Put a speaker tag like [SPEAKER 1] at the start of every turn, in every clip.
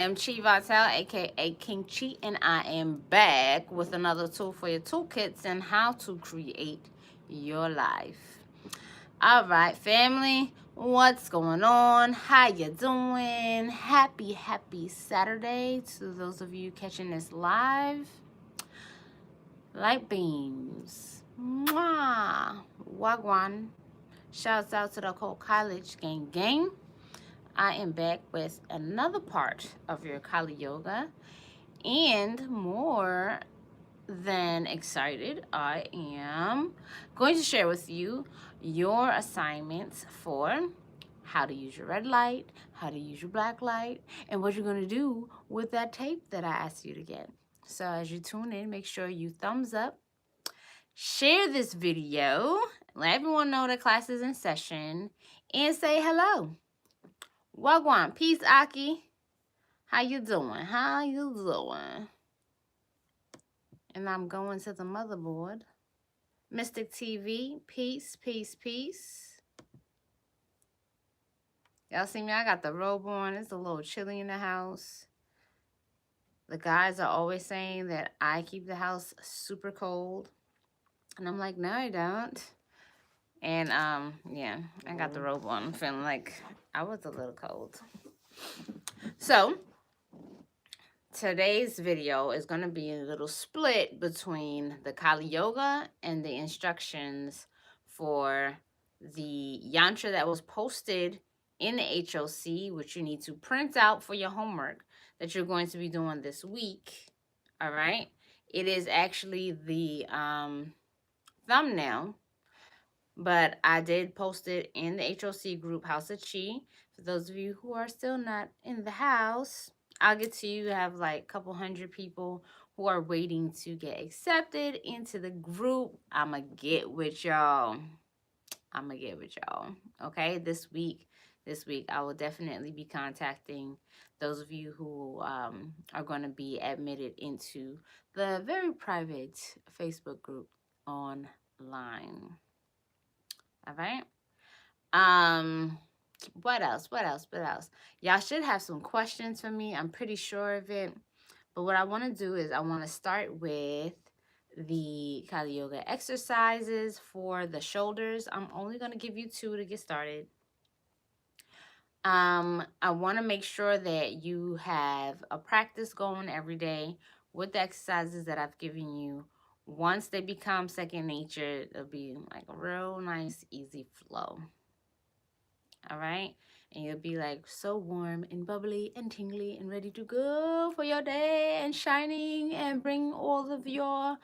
[SPEAKER 1] I'm Chi Vital, aka King Chi, and I am back with another tool for your toolkits and how to create your life. All right, family, what's going on? How you doing? Happy Saturday to those of you catching this live. Light beams. Mwah. Wagwan. Shouts out to the whole college gang. I am back with another part of your Kali Yoga, and more than excited, I am going to share with you your assignments for how to use your red light, how to use your black light, and what you're going to do with that tape that I asked you to get. So as you tune in, make sure you thumbs up, share this video, let everyone know the class is in session, and say hello. Wagwan, peace, Aki. How you doing? How you doing? And I'm going to the motherboard. Mystic TV, peace. Y'all see me? I got the robe on. It's a little chilly in the house. The guys are always saying that I keep the house super cold. And I'm like, no, I don't. And yeah, I got the robe on. I'm feeling like I was a little cold. So today's video is going to be a little split between the Kali Yoga and the instructions for the yantra that was posted in the HOC, which you need to print out for your homework that you're going to be doing this week. All right. It is actually the thumbnail, but I did post it in the HOC group, House of Chi. For those of you who are still not in the house, I'll get to you. I have like a couple hundred people who are waiting to get accepted into the group. I'ma get with y'all. Okay, this week I will definitely be contacting those of you who are going to be admitted into the very private Facebook group online. All right. What else? Y'all should have some questions for me. I'm pretty sure of it. But what I want to do is I want to start with the Kali Yoga exercises for the shoulders. I'm only going to give you 2 to get started. I want to make sure that you have a practice going every day with the exercises that I've given you. Once they become second nature, it'll be like a real nice, easy flow. All right, and you'll be like so warm and bubbly and tingly and ready to go for your day and shining and bring all of your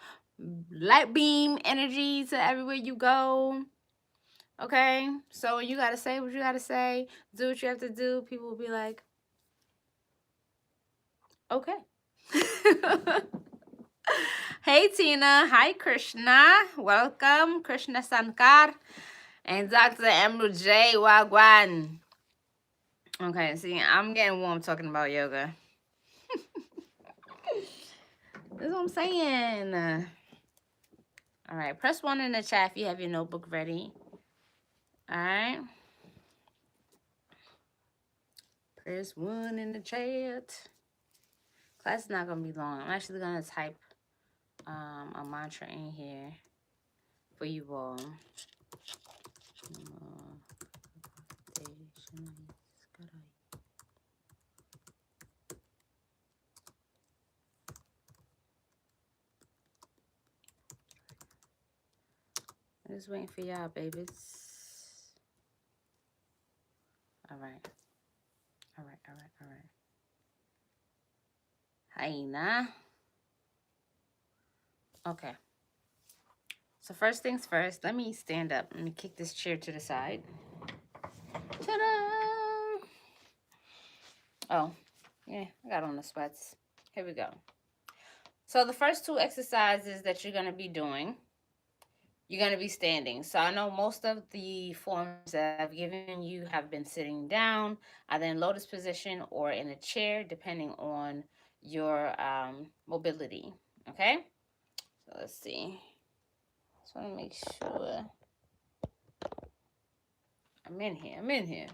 [SPEAKER 1] light beam energy to everywhere you go. Okay, so you gotta say what you gotta say, do what you have to do. People will be like, okay. Hey Tina, hi Krishna, welcome Krishna Sankar and Dr. Emerald J. Wagwan. Okay, see, I'm getting warm talking about yoga. That's what I'm saying. All right, press 1 in the chat if you have your notebook ready. All right. Press 1 in the chat. Class is not going to be long. I'm actually going to type a mantra in here for you all. I'm just waiting for y'all, babies. All right. Hi, nah. Okay. So first things first, let me stand up. Let me kick this chair to the side. Ta-da! Oh, yeah, I got on the sweats. Here we go. So the first 2 exercises that you're going to be doing, you're going to be standing. So I know most of the forms that I've given you have been sitting down, either in lotus position or in a chair, depending on your mobility. Okay? So let's see. Just want to make sure I'm in here.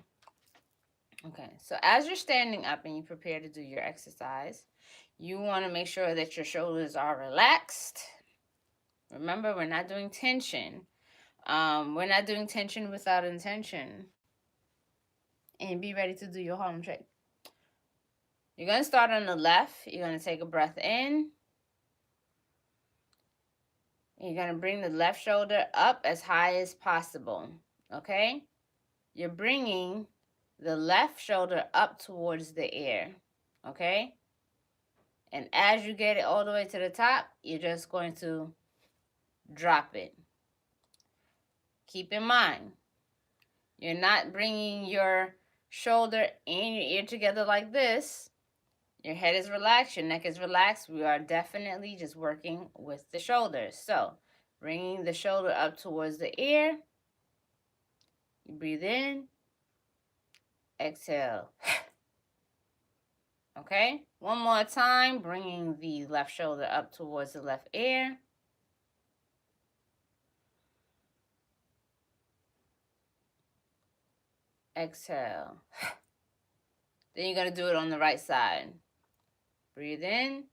[SPEAKER 1] Okay, so as you're standing up and you prepare to do your exercise, you want to make sure that your shoulders are relaxed. Remember, we're not doing tension. We're not doing tension without intention. And be ready to do your Harlem shake. You're going to start on the left. You're going to take a breath in. You're going to bring the left shoulder up as high as possible. Okay? You're bringing the left shoulder up towards the air. Okay? And as you get it all the way to the top, you're just going to drop it. Keep in mind, you're not bringing your shoulder and your ear together like this. Your head is relaxed, your neck is relaxed. We are definitely just working with the shoulders. So, bringing the shoulder up towards the ear. You breathe in, exhale. Okay? One more time, bringing the left shoulder up towards the left ear. Exhale. Then you're going to do it on the right side. Breathe in.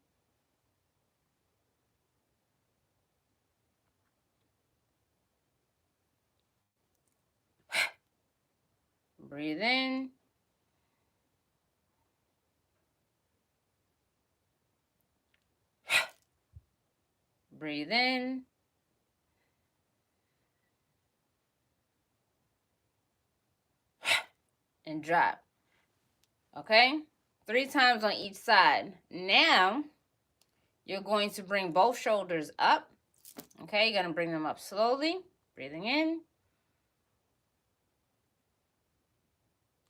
[SPEAKER 1] Breathe in. Breathe in. And drop. Okay? 3 times on each side. Now, you're going to bring both shoulders up. Okay, you're going to bring them up slowly. Breathing in.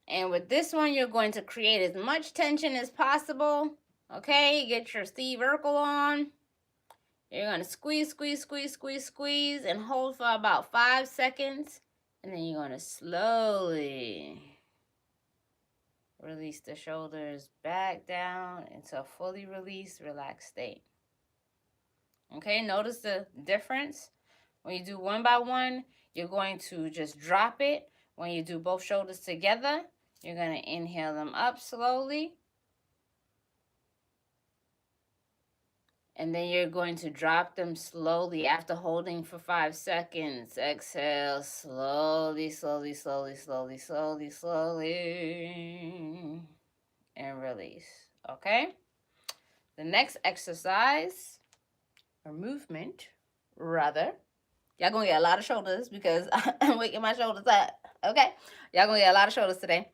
[SPEAKER 1] And with this one, you're going to create as much tension as possible. Okay, get your Steve Urkel on. You're going to squeeze, squeeze, squeeze, squeeze, squeeze, and hold for about 5 seconds. And then you're going to slowly release the shoulders back down into a fully released, relaxed state. Okay, notice the difference. When you do one by one, you're going to just drop it. When you do both shoulders together, you're going to inhale them up slowly. And then you're going to drop them slowly after holding for 5 seconds. Exhale slowly, slowly, slowly, slowly, slowly, slowly. And release. Okay? The next exercise, or movement, rather. Y'all gonna get a lot of shoulders because I'm waking my shoulders up. Okay? Y'all gonna get a lot of shoulders today.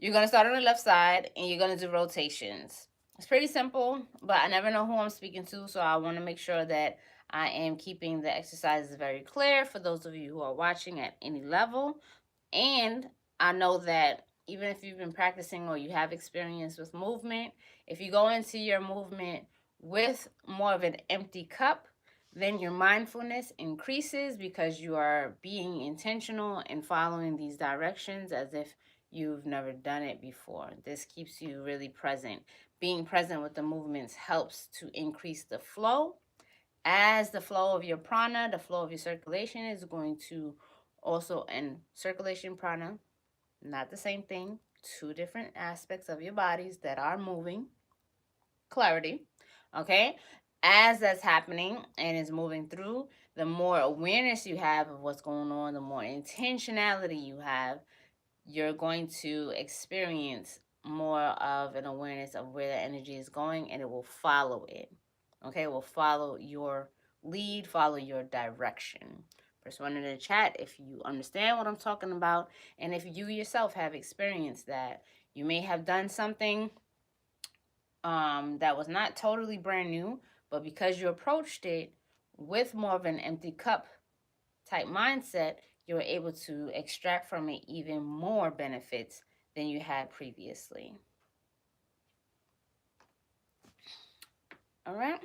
[SPEAKER 1] You're gonna start on the left side and you're gonna do rotations. It's pretty simple, but I never know who I'm speaking to, so I want to make sure that I am keeping the exercises very clear for those of you who are watching at any level. And I know that even if you've been practicing or you have experience with movement, if you go into your movement with more of an empty cup, then your mindfulness increases because you are being intentional and following these directions as if you've never done it before. This keeps you really present. Being present with the movements helps to increase the flow. As the flow of your prana, the flow of your circulation is going to also, and circulation prana, not the same thing, 2 different aspects of your bodies that are moving. Clarity, okay? As that's happening and is moving through, the more awareness you have of what's going on, the more intentionality you have, you're going to experience more of an awareness of where the energy is going, and it will follow it. Okay, it will follow your lead, follow your direction. Press 1 in the chat if you understand what I'm talking about, and if you yourself have experienced that. You may have done something that was not totally brand new, but because you approached it with more of an empty cup type mindset, you're able to extract from it even more benefits than you had previously. All right.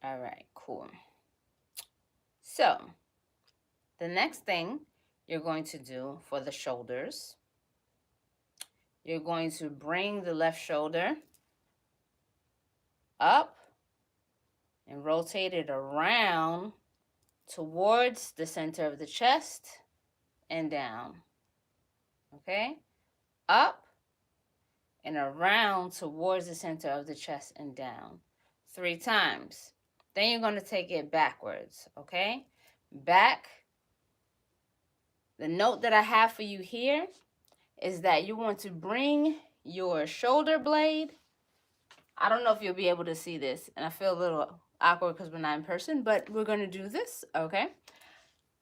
[SPEAKER 1] All right, cool. So, the next thing you're going to do for the shoulders, you're going to bring the left shoulder up and rotate it around towards the center of the chest and down. Okay? Up and around towards the center of the chest and down. 3 times. Then you're going to take it backwards. Okay? Back. The note that I have for you here is that you want to bring your shoulder blade. I don't know if you'll be able to see this, and I feel a little awkward because we're not in person, but we're going to do this, okay?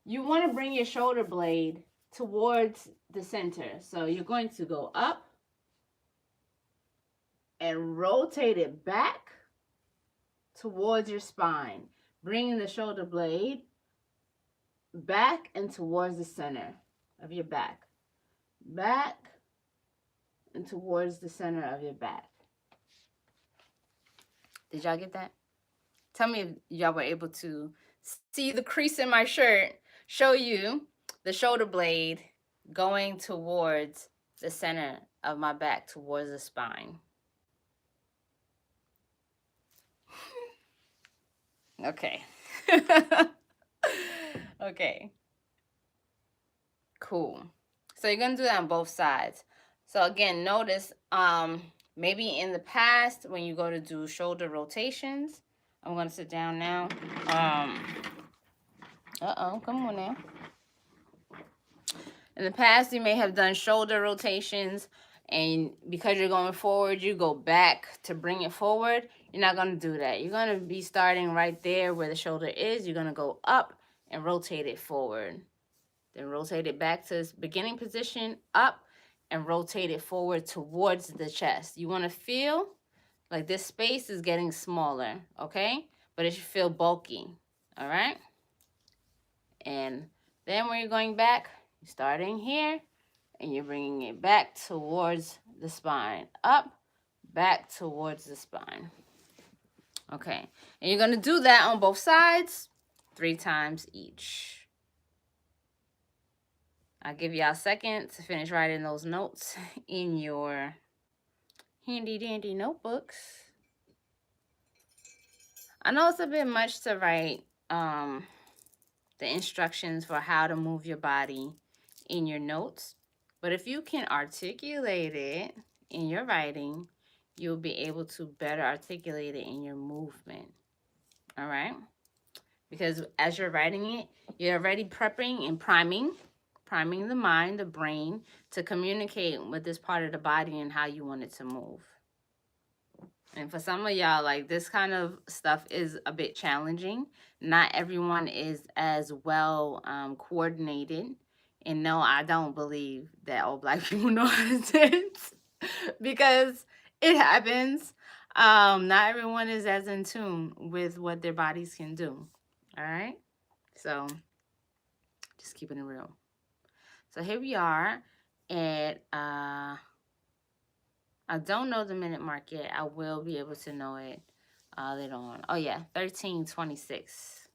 [SPEAKER 1] You want to bring your shoulder blade towards the center. So you're going to go up and rotate it back towards your spine, bringing the shoulder blade back and towards the center of your back. Back and towards the center of your back. Did y'all get that? Tell me if y'all were able to see the crease in my shirt show you the shoulder blade going towards the center of my back, towards the spine. Okay. Okay. Cool. So you're going to do that on both sides. So again, notice maybe in the past when you go to do shoulder rotations, I'm going to sit down now. Come on now. In the past, you may have done shoulder rotations, and because you're going forward, you go back to bring it forward. You're not going to do that. You're going to be starting right there where the shoulder is. You're going to go up and rotate it forward. Then rotate it back to its beginning position, up, and rotate it forward towards the chest. You want to feel like this space is getting smaller, okay? But it should feel bulky, all right? And then when you're going back, you're starting here, and you're bringing it back towards the spine. Up, back towards the spine. Okay, and you're going to do that on both sides 3 times each. I'll give y'all a second to finish writing those notes in your handy dandy notebooks. I know it's a bit much to write the instructions for how to move your body in your notes, but if you can articulate it in your writing, you'll be able to better articulate it in your movement. All right? Because as you're writing it, you're already prepping and priming the mind, the brain, to communicate with this part of the body and how you want it to move. And for some of y'all, like, this kind of stuff is a bit challenging. Not everyone is as well coordinated. And no, I don't believe that all Black people know how to dance because it happens. Not everyone is as in tune with what their bodies can do. All right? So just keeping it real. So here we are at, I don't know the minute mark yet. I will be able to know it later on. Oh yeah, 13:26.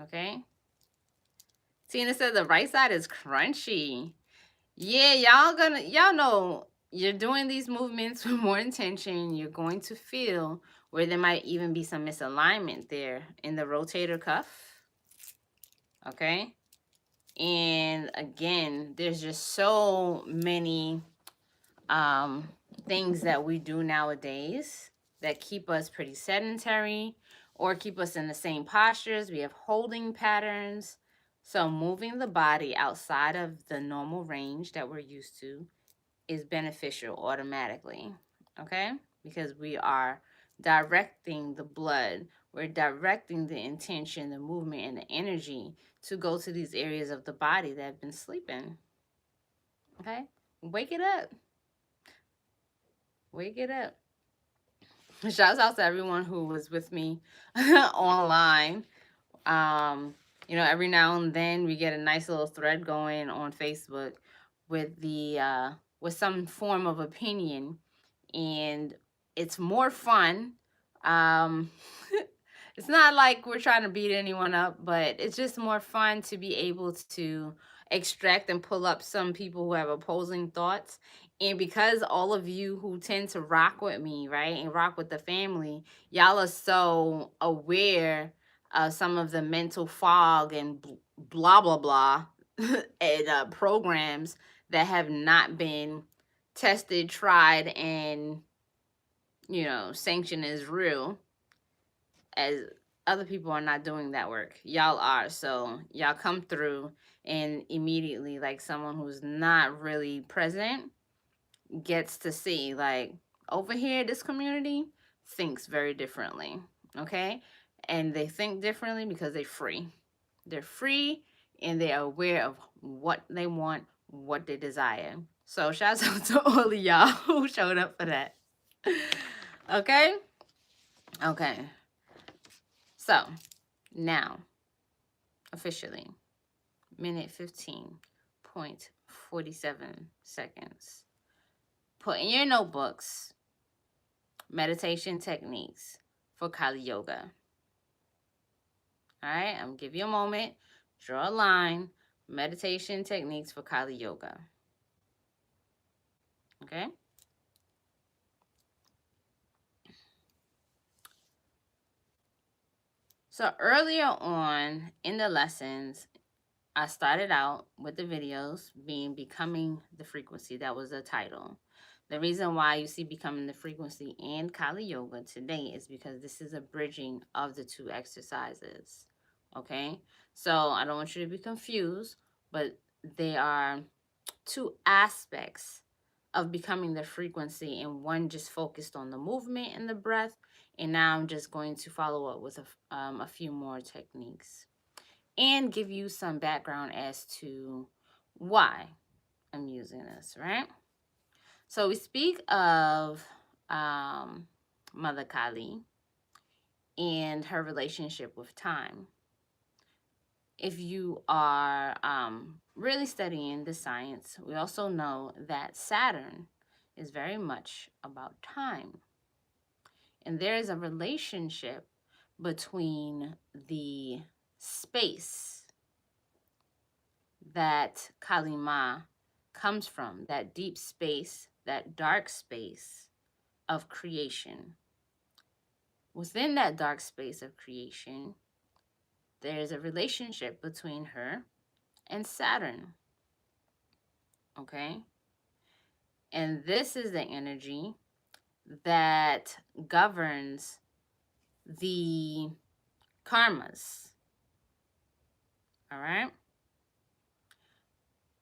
[SPEAKER 1] Okay. Tina said the right side is crunchy. Yeah, y'all know you're doing these movements with more intention. You're going to feel where there might even be some misalignment there in the rotator cuff. Okay. And again, there's just so many things that we do nowadays that keep us pretty sedentary or keep us in the same postures. We have holding patterns. So moving the body outside of the normal range that we're used to is beneficial automatically, okay? Because we are directing the blood, we're directing the intention, the movement, and the energy to go to these areas of the body that have been sleeping, okay? Wake it up. Wake it up. Shouts out to everyone who was with me online. You know, every now and then we get a nice little thread going on Facebook with the with some form of opinion, and it's more fun. It's not like we're trying to beat anyone up, but it's just more fun to be able to extract and pull up some people who have opposing thoughts. And because all of you who tend to rock with me, right, and rock with the family, y'all are so aware some of the mental fog and blah blah blah and programs that have not been tested, tried, and sanctioned as real, as other people are not doing that work. Y'all are. So y'all come through and immediately, like someone who's not really present gets to see, like, over here, this community thinks very differently. Okay? And they think differently because they're free. They're free and they're aware of what they want, what they desire. So shout out to all of y'all who showed up for that. Okay? Okay. So now, officially, minute 15.47 seconds. Put in your notebooks meditation techniques for Kali Yoga. All right, I'm going to give you a moment. Draw a line. Meditation techniques for Kali Yoga. Okay? So earlier on in the lessons, I started out with the videos being Becoming the Frequency. That was the title. The reason why you see Becoming the Frequency and Kali Yoga today is because this is a bridging of the two exercises. Okay? So I don't want you to be confused, but they are two aspects of becoming the frequency, and one just focused on the movement and the breath. And now I'm just going to follow up with a few more techniques and give you some background as to why I'm using this, right? So we speak of Mother Kali and her relationship with time. If you are really studying the science, we also know that Saturn is very much about time. And there is a relationship between the space that Kali Ma comes from, that deep space, that dark space of creation. Within that dark space of creation, there's a relationship between her and Saturn. Okay? And this is the energy that governs the karmas. All right?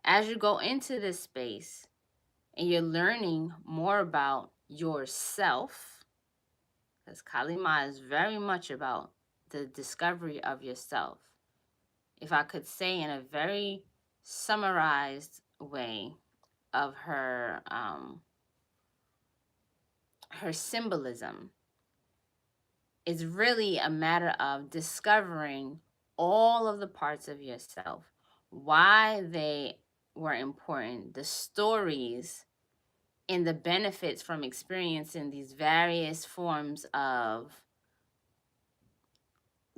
[SPEAKER 1] As you go into this space and you're learning more about yourself, because Kali Ma is very much about the discovery of yourself. If I could say in a very summarized way of her symbolism, is really a matter of discovering all of the parts of yourself, why they were important, the stories and the benefits from experiencing these various forms of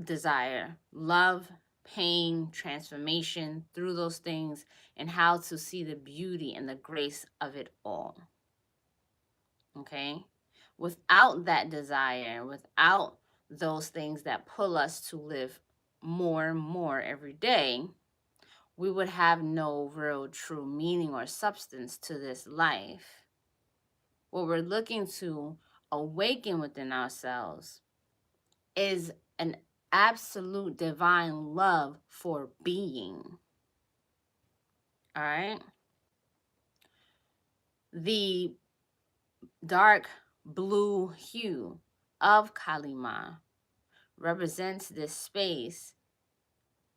[SPEAKER 1] desire, love, pain, transformation through those things, and how to see the beauty and the grace of it all. Okay? Without that desire, without those things that pull us to live more and more every day, we would have no real true meaning or substance to this life. What we're looking to awaken within ourselves is an absolute divine love for being. All right? The dark blue hue of Kali Ma represents this space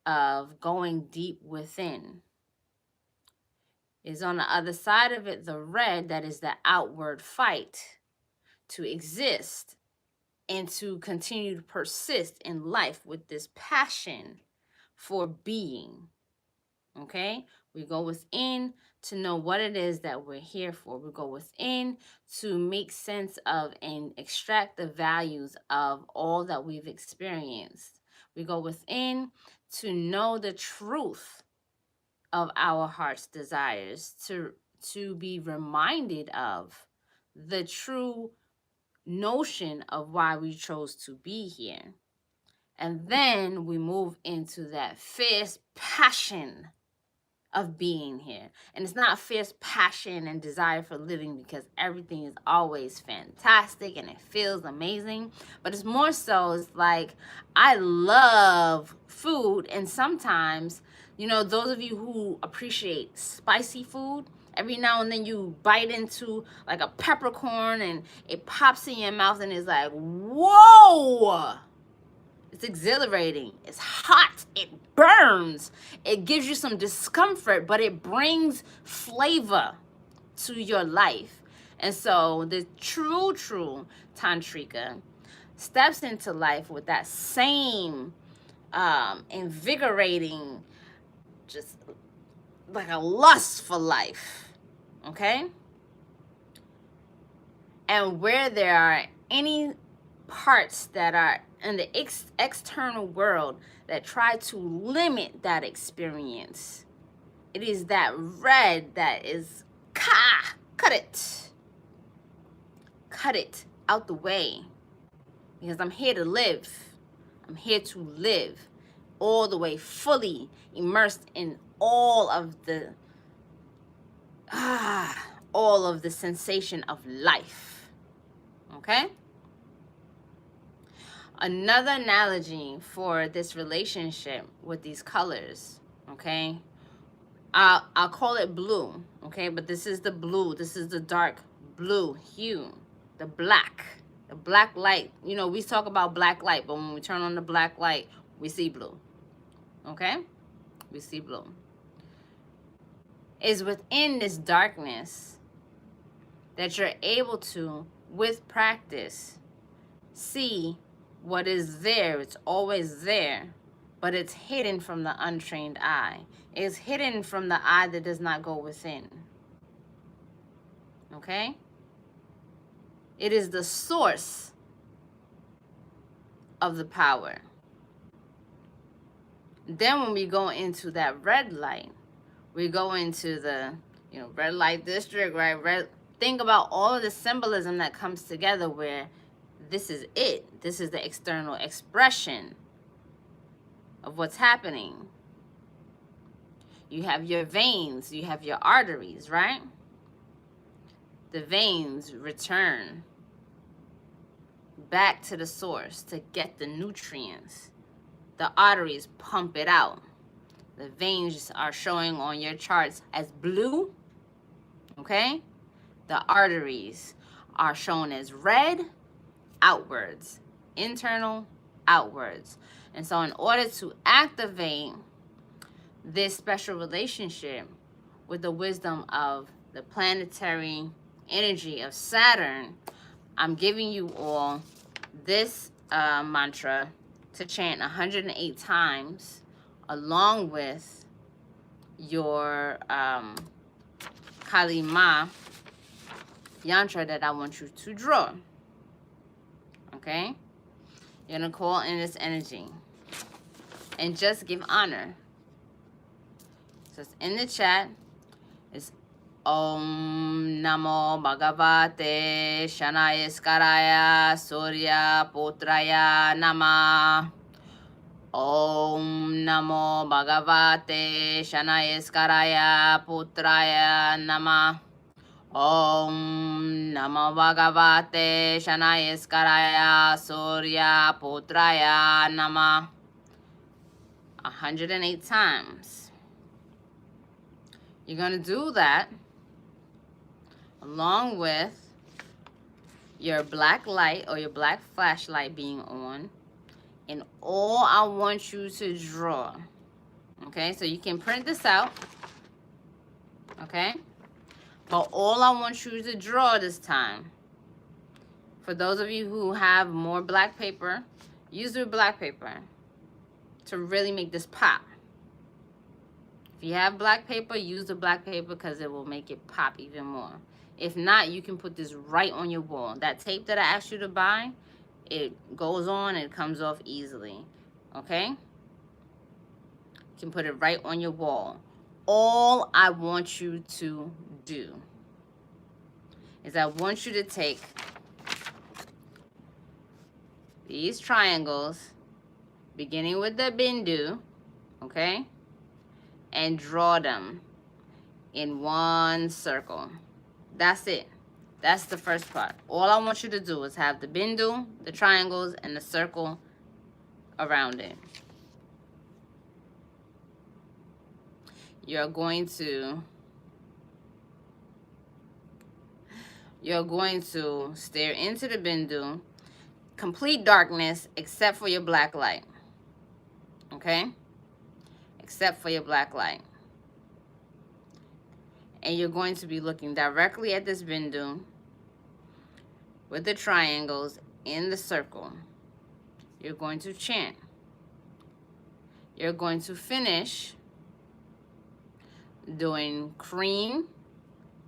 [SPEAKER 1] of going deep within. Is on the other side of it the red that is the outward fight to exist and to continue to persist in life with this passion for being. Okay? We go within to know what it is that we're here for. We go within to make sense of and extract the values of all that we've experienced. We go within to know the truth of our heart's desires, to be reminded of the true notion of why we chose to be here. And then we move into that fierce passion of being here. And it's not fierce passion and desire for living because everything is always fantastic and it feels amazing. But it's more so, it's like, I love food. And sometimes, you know, those of you who appreciate spicy food, every now and then you bite into like a peppercorn and it pops in your mouth and it's like, whoa! It's exhilarating. It's hot. It burns. It gives you some discomfort, but it brings flavor to your life. And so the true tantrika steps into life with that same invigorating, just like a lust for life. Okay? And where there are any parts that are in the external world that try to limit that experience, it is that red that is cut it out the way, because I'm here to live. I'm here to live all the way, fully immersed in all of the sensation of life. Okay? Another analogy for this relationship with these colors, okay? I'll call it blue, okay? But this is the blue. This is the dark blue hue, the black light. You know, we talk about black light, but when we turn on the black light, we see blue, okay? We see blue. It's within this darkness that you're able to, with practice, see what is there. It's always there, but it's hidden from the untrained eye. It's hidden from the eye that does not go within. Okay? It is the source of the power. Then when we go into that red light, we go into the, red light district, right? Think about all of the symbolism that comes together where this is it. This is the external expression of what's happening. You have your veins, you have your arteries, right? The veins return back to the source to get the nutrients. The arteries pump it out. The veins are showing on your charts as blue, okay? The arteries are shown as red, outwards, internal, outwards. And so in order to activate this special relationship with the wisdom of the planetary energy of Saturn, I'm giving you all this mantra to chant 108 times along with your Kalima yantra that I want you to draw. Okay? You're going to call in this energy and just give honor. So it's in the chat. It's Om Namo Bhagavate Shanayaskaraya Surya Putraya Nama. Om Namo Bhagavate Shanayaskaraya Putraya Nama. Om Namo Bhagavate Shanayaskaraya Surya Putraya Nama. 108 times. You're going to do that along with your black light or your black flashlight being on. And all I want you to draw. Okay, so you can print this out. Okay? But all I want you to draw this time, for those of you who have more black paper, use your black paper to really make this pop. If you have black paper, use the black paper because it will make it pop even more. If not, you can put this right on your wall. That tape that I asked you to buy, it goes on and it comes off easily. Okay? You can put it right on your wall. All I want you to do is I want you to take these triangles beginning with the bindu, okay, and draw them in one circle. That's it. That's the first part. All I want you to do is have the bindu, the triangles, and the circle around it. You're going to stare into the bindu, complete darkness except for your black light. Okay? Except for your black light. And you're going to be looking directly at this bindu with the triangles in the circle. You're going to chant. You're going to finish doing cream,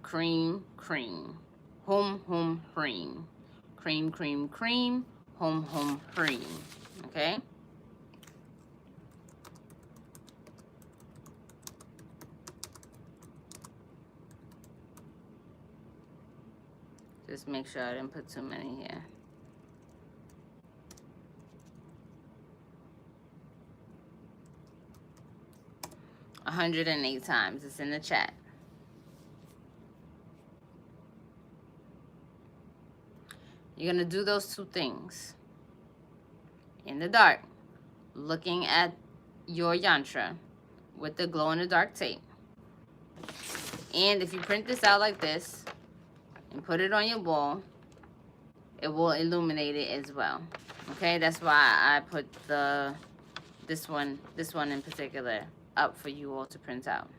[SPEAKER 1] cream, cream. Hum, hum, cream. Cream, cream, cream. Hum, hum, cream. Okay? Just make sure I didn't put too many here. $108 times. It's in the chat. You're going to do those two things. In the dark, looking at your yantra with the glow-in-the-dark tape. And if you print this out like this and put it on your wall, it will illuminate it as well. Okay, that's why I put this one in particular up for you all to print out.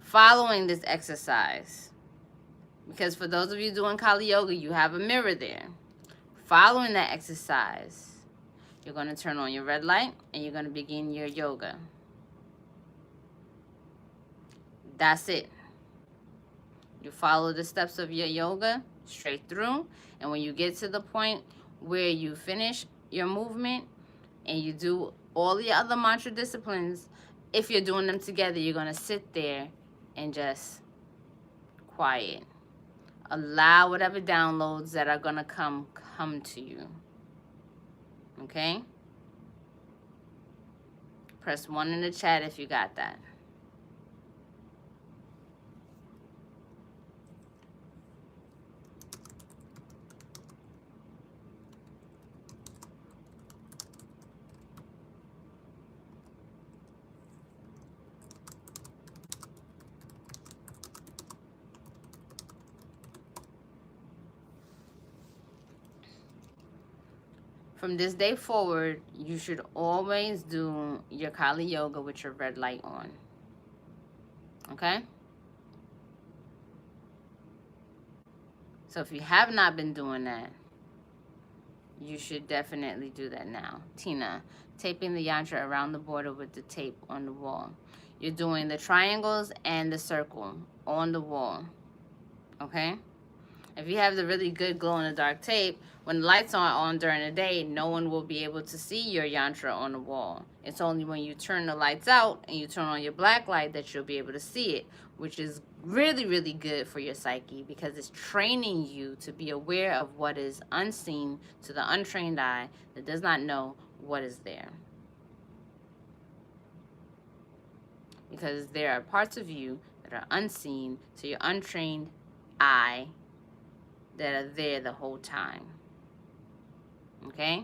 [SPEAKER 1] Following this exercise, because for those of you doing Kali Yoga, you have a mirror there. Following that exercise, you're going to turn on your red light and you're going to begin your yoga. That's it. You follow the steps of your yoga straight through, and when you get to the point where you finish your movement and you do all the other mantra disciplines, if you're doing them together, you're going to sit there and just quiet. Allow whatever downloads that are going to come to you. Okay? Press 1 in the chat if you got that. From this day forward, you should always do your Kali Yoga with your red light on. Okay? So if you have not been doing that, you should definitely do that now. Tina, taping the yantra around the border with the tape on the wall. You're doing the triangles and the circle on the wall. Okay? If you have the really good glow-in-the-dark tape, when the lights aren't on during the day, no one will be able to see your yantra on the wall. It's only when you turn the lights out and you turn on your black light that you'll be able to see it, which is really, really good for your psyche because it's training you to be aware of what is unseen to the untrained eye that does not know what is there. Because there are parts of you that are unseen to your untrained eye that are there the whole time. Okay?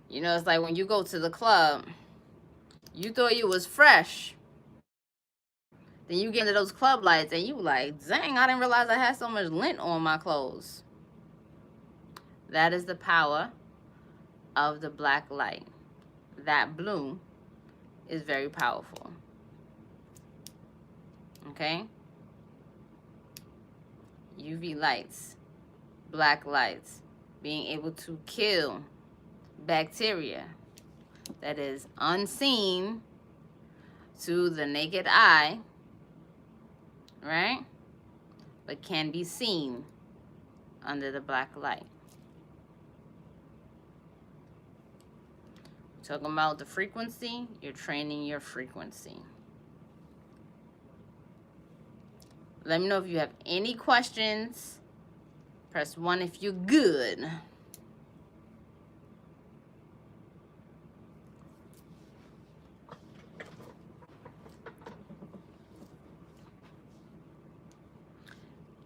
[SPEAKER 1] You know, it's like when you go to the club, you thought you was fresh. Then you get into those club lights and you like, dang, I didn't realize I had so much lint on my clothes. That is the power of the black light. That blue is very powerful. Okay? UV lights, black lights, being able to kill bacteria that is unseen to the naked eye, right? But can be seen under the black light. Talking about the frequency, you're training your frequency. Let me know if you have any questions. Press 1 if you're good.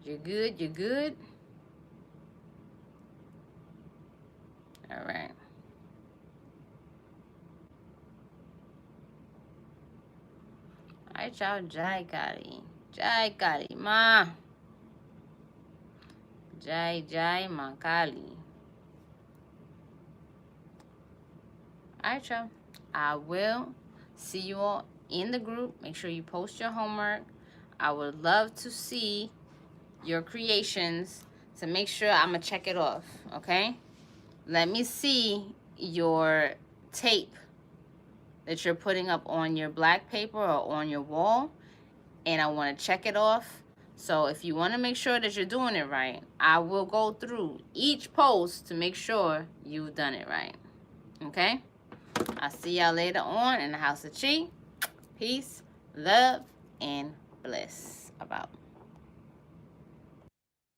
[SPEAKER 1] You're good, you're good. All right. All right, y'all. Jai Kari. Jai Kari. Ma. Jai Jai Makali. All right, y'all. I will see you all in the group. Make sure you post your homework. I would love to see your creations to make sure I'm going to check it off, okay? Let me see your tape that you're putting up on your black paper or on your wall, and I want to check it off. So if you want to make sure that you're doing it right, I will go through each post to make sure you've done it right, okay? I'll see y'all later on in the House of Chi. Peace, love, and bliss. About.